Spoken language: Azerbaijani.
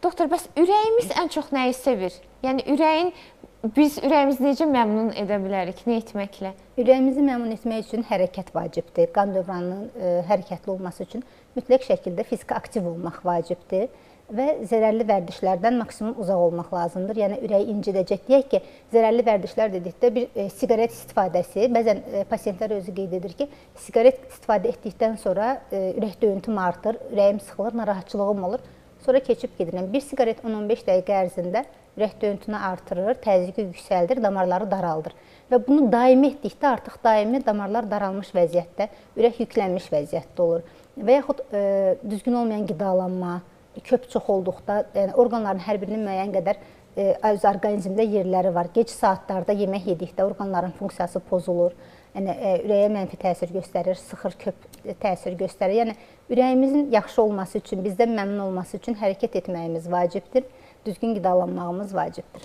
Doktor, bəs ürəyimiz ən çox nəyi sevir? Yəni biz ürəyimizi necə məmnun edə bilərik, nə etməklə? Ürəyimizi məmnun etmək üçün hərəkət vacibdir. Qan dövranının hərəkətli olması üçün mütləq şəkildə fiziki aktiv olmaq vacibdir və zərərli vərdişlərdən maksimum uzaq olmaq lazımdır. Yəni ürəyi incidəcək. Deyək ki, zərərli vərdişlər dedikdə bir siqaret istifadəsi, bəzən pasientlər özü qeyd edir ki, siqaret istifadə etdikdən sonra ürək döyüntüm artır, ürəyim sıxılır, narahatçılığım olur. Sonra keçib gedirəm. Bir siqaret 10-15 dəqiqə ərzində ürək döyüntünü artırır, təzyiqi yüksəldir, damarları daraldır. Və bunu daimi etdikdə artıq daimi damarlar daralmış vəziyyətdə, ürək yüklənmiş vəziyyətdə olur. Və yaxud düzgün olmayan qidalanma, köp çox olduqda, yəni orqanların hər birinin müəyyən qədər öz orqanizmdə yerləri var. Gec saatlarda yemək yedikdə orqanların funksiyası pozulur. Yəni ürəyə mənfi təsir göstərir, sıxır, köp təsir göstərir. Yəni ürəyimizin yaxşı olması üçün, bizdən məmnun olması üçün hərəkət etməyimiz vacibdir, düzgün qidalanmağımız vacibdir.